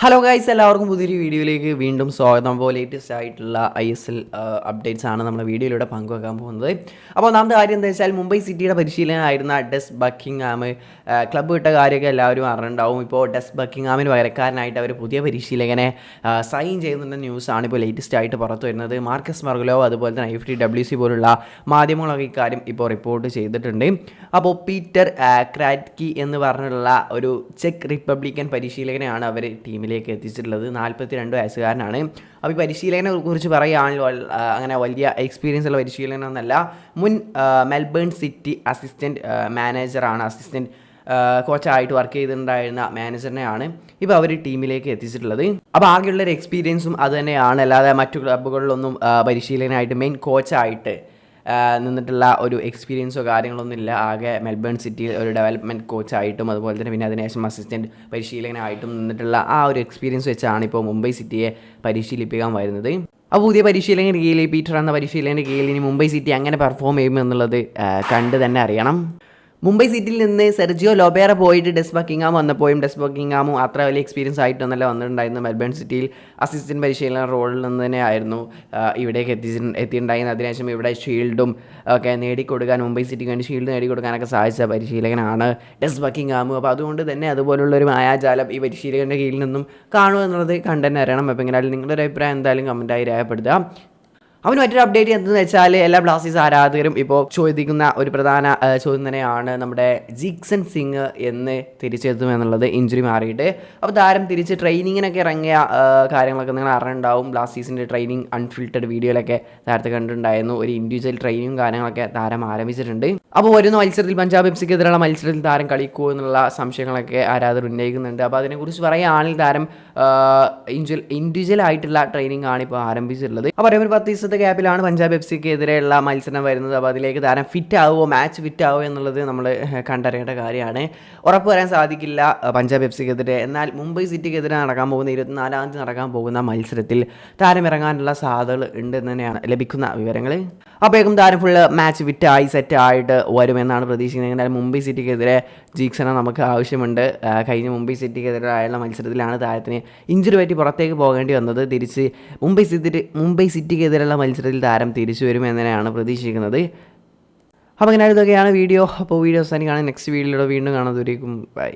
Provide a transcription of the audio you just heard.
Hello guys, എല്ലാവർക്കും പുതിയൊരു വീഡിയോയിലേക്ക് വീണ്ടും സ്വാഗതം. അപ്പോൾ ലേറ്റസ്റ്റ് ആയിട്ടുള്ള ISL അപ്ഡേറ്റ്സ് ആണ് നമ്മുടെ വീഡിയോയിലൂടെ പങ്കുവെക്കാൻ പോകുന്നത്. അപ്പോൾ ഒന്നാമത്തെ കാര്യം എന്താ വെച്ചാൽ മുംബൈ സിറ്റിയുടെ പരിശീലകനായിരുന്ന ഡെസ് ബക്കിംഗ്ഹാം ക്ലബ്ബ് വിട്ട കാര്യമൊക്കെ എല്ലാവരും അറിഞ്ഞിട്ടുണ്ടാവും. ഇപ്പോൾ ഡെസ് ബക്കിംഗ്ഹാമിന് പകരക്കാരനായിട്ട് അവർ പുതിയ പരിശീലകനെ സൈൻ ചെയ്യുന്ന ന്യൂസാണ് ഇപ്പോൾ ലേറ്റസ്റ്റ് ആയിട്ട് പുറത്തു വരുന്നത്. മാർക്കസ് മർഗുലോവ് അതുപോലെ തന്നെ IFTWC പോലുള്ള മാധ്യമങ്ങളൊക്കെ ഇക്കാര്യം ഇപ്പോൾ റിപ്പോർട്ട് ചെയ്തിട്ടുണ്ട്. അപ്പോൾ പീറ്റർ ക്രാറ്റ്കി എന്ന് പറഞ്ഞിട്ടുള്ള ഒരു ചെക്ക് റിപ്പബ്ലിക്കൻ പരിശീലകനെയാണ് അവർ ടീമിലേക്ക് എത്തിച്ചിട്ടുള്ളത്. 42 വയസ്സുകാരനാണ്. അപ്പോൾ ഈ പരിശീലകനെ കുറിച്ച് പറയുകയാണെങ്കിൽ അങ്ങനെ വലിയ എക്സ്പീരിയൻസ് ഉള്ള പരിശീലകനൊന്നല്ല. മുൻ മെൽബൺ സിറ്റി അസിസ്റ്റൻറ്റ് മാനേജറാണ്, അസിസ്റ്റൻറ്റ് കോച്ചായിട്ട് വർക്ക് ചെയ്തിട്ടുണ്ടായിരുന്ന മാനേജറിനെയാണ് ഇപ്പോൾ അവർ ടീമിലേക്ക് എത്തിച്ചിട്ടുള്ളത്. അപ്പോൾ ആകെയുള്ളൊരു എക്സ്പീരിയൻസും അത് തന്നെയാണ്. അല്ലാതെ മറ്റു ക്ലബ്ബുകളിലൊന്നും പരിശീലകനായിട്ട് മെയിൻ കോച്ചായിട്ട് നിന്നിട്ടുള്ള ഒരു എക്സ്പീരിയൻസോ കാര്യങ്ങളൊന്നും ഇല്ല. ആകെ മെൽബൺ സിറ്റിയിൽ ഒരു ഡെവലപ്മെൻറ്റ് കോച്ചായിട്ടും അതുപോലെ തന്നെ പിന്നെ അതിനുശേഷം അസിസ്റ്റൻറ്റ് പരിശീലകനായിട്ടും നിന്നിട്ടുള്ള ആ ഒരു എക്സ്പീരിയൻസ് വെച്ചാണ് ഇപ്പോൾ മുംബൈ സിറ്റിയെ പരിശീലിപ്പിക്കാൻ വരുന്നത്. അപ്പോൾ പുതിയ പരിശീലകൻ്റെ കീഴിൽ പീറ്റർ എന്ന പരിശീലകൻ്റെ കീഴിൽ ഇനി മുംബൈ സിറ്റി എങ്ങനെ പെർഫോം ചെയ്യുമെന്നുള്ളത് കണ്ട് തന്നെ അറിയണം. മുംബൈ സിറ്റിയിൽ നിന്ന് സെർജിയോ ലോബേറ പോയിട്ട് ഡെസ് ബക്കിംഗ്ഹാം വന്നപ്പോഴും ഡെസ് ബക്കിംഗ്ഹാമും അത്ര വലിയ എക്സ്പീരിയൻസ് ആയിട്ടൊന്നല്ല വന്നിട്ടുണ്ടായിരുന്നു. മെൽബൺ സിറ്റിയിൽ അസിസ്റ്റൻറ്റ് പരിശീലന റോളിൽ നിന്ന് തന്നെയായിരുന്നു ഇവിടേക്ക് എത്തിയിട്ടുണ്ടായിരുന്നത്. അതിനുശേഷം ഇവിടെ ഷീൽഡും ഒക്കെ നേടിക്കൊടുക്കാൻ, മുംബൈ സിറ്റിക്ക് വേണ്ടി ഷീൽഡ് നേടിക്കൊടുക്കാനൊക്കെ സാധിച്ച പരിശീലകനാണ് ഡെസ് ബക്കിംഗ്ഹാം. അപ്പോൾ അതുകൊണ്ട് തന്നെ അതുപോലുള്ളൊരു മായാജാലം ഈ പരിശീലകൻ്റെ കീഴിൽ നിന്നും കാണുക എന്നുള്ളത് കണ്ടന്നെ അറിയണം. അപ്പോൾ എങ്ങനെയാലും നിങ്ങളുടെ ഒരു അഭിപ്രായം എന്തായാലും കമൻറ്റായി രേഖപ്പെടുത്തുക. അവന് മറ്റൊരു അപ്ഡേറ്റ് എന്തെന്ന് വെച്ചാൽ എല്ലാ ബ്ലാസ്റ്റേഴ്സ് ആരാധകരും ഇപ്പോൾ ചോദിക്കുന്ന ഒരു പ്രധാന ചോദ്യം തന്നെയാണ് നമ്മുടെ ജിക്സൺ സിംഗ് എന്ന് തിരിച്ചെത്തുമെന്നുള്ളത്, ഇഞ്ചുറി മാറിയിട്ട്. അപ്പോൾ താരം തിരിച്ച് ട്രെയിനിങ്ങിനൊക്കെ ഇറങ്ങിയ കാര്യങ്ങളൊക്കെ നിങ്ങൾ അറിഞ്ഞിട്ടുണ്ടാവും. ബ്ലാസ്റ്റേഴ്സിൻ്റെ ട്രെയിനിങ് അൺഫിൽറ്റഡ് വീഡിയോയിലൊക്കെ താരത്തെ കണ്ടിട്ടുണ്ടായിരുന്നു. ഒരു ഇൻഡിവിജ്വൽ ട്രെയിനിങ്ങും കാര്യങ്ങളൊക്കെ താരം ആരംഭിച്ചിട്ടുണ്ട്. അപ്പോൾ വരുന്ന മത്സരത്തിൽ പഞ്ചാബ് എഫ്സിക്കെതിരെയുള്ള മത്സരത്തിൽ താരം കളിക്കുമോ എന്നുള്ള സംശയങ്ങളൊക്കെ ആരാധകർ ഉന്നയിക്കുന്നുണ്ട്. അപ്പോൾ അതിനെക്കുറിച്ച് പറയുകയാണെങ്കിൽ താരം ഇൻഡിവിജ്വൽ ആയിട്ടുള്ള ട്രെയിനിങ് ആണ് ഇപ്പോൾ ആരംഭിച്ചിട്ടുള്ളത്. അപ്പോൾ ഒരു 10 ദിവസത്തെ ഗ്യാപ്പിലാണ് പഞ്ചാബ് എഫ്സിക്ക് എതിരെയുള്ള മത്സരം വരുന്നത്. അപ്പോൾ അതിലേക്ക് താരം ഫിറ്റ് ആവുമോ, മാച്ച് ഫിറ്റ് ആവുമോ എന്നുള്ളത് നമ്മൾ കണ്ടറിയേണ്ട കാര്യമാണ്. ഉറപ്പ് പറയാൻ സാധിക്കില്ല പഞ്ചാബ് എഫ്സിക്കെതിരെ. എന്നാൽ മുംബൈ സിറ്റിക്കെതിരെ നടക്കാൻ പോകുന്ന 24-ാം തീയതി നടക്കാൻ പോകുന്ന മത്സരത്തിൽ താരം ഇറങ്ങാനുള്ള സാധ്യതകൾ ഉണ്ടെന്ന് തന്നെയാണ് ലഭിക്കുന്ന വിവരങ്ങൾ. അപ്പോഴേക്കും താരം ഫുള്ള് മാച്ച് ഫിറ്റായി സെറ്റായിട്ട് വരുമെന്നാണ് പ്രതീക്ഷിക്കുന്നത്. എന്നാൽ മുംബൈ സിറ്റിക്കെതിരെ ജിക്സനെ നമുക്ക് ആവശ്യമുണ്ട്. കഴിഞ്ഞ മുംബൈ സിറ്റിക്കെതിരായുള്ള മത്സരത്തിലാണ് താരത്തിന് ഇഞ്ചുറി പറ്റി പുറത്തേക്ക് പോകേണ്ടി വന്നത്. തിരിച്ച് മുംബൈ സിറ്റിക്കെതിരെയുള്ള മത്സരത്തിൽ താരം തിരിച്ചു വരുമെന്നാണ് പ്രതീക്ഷിക്കുന്നത്. അപ്പോൾ അങ്ങനെ ഇതൊക്കെയാണ് വീഡിയോ. അപ്പോൾ വീഡിയോ അവസാനിക്കുകയാണ്. നെക്സ്റ്റ് വീഡിയോയിലൂടെ വീണ്ടും കാണാൻ. ബൈ.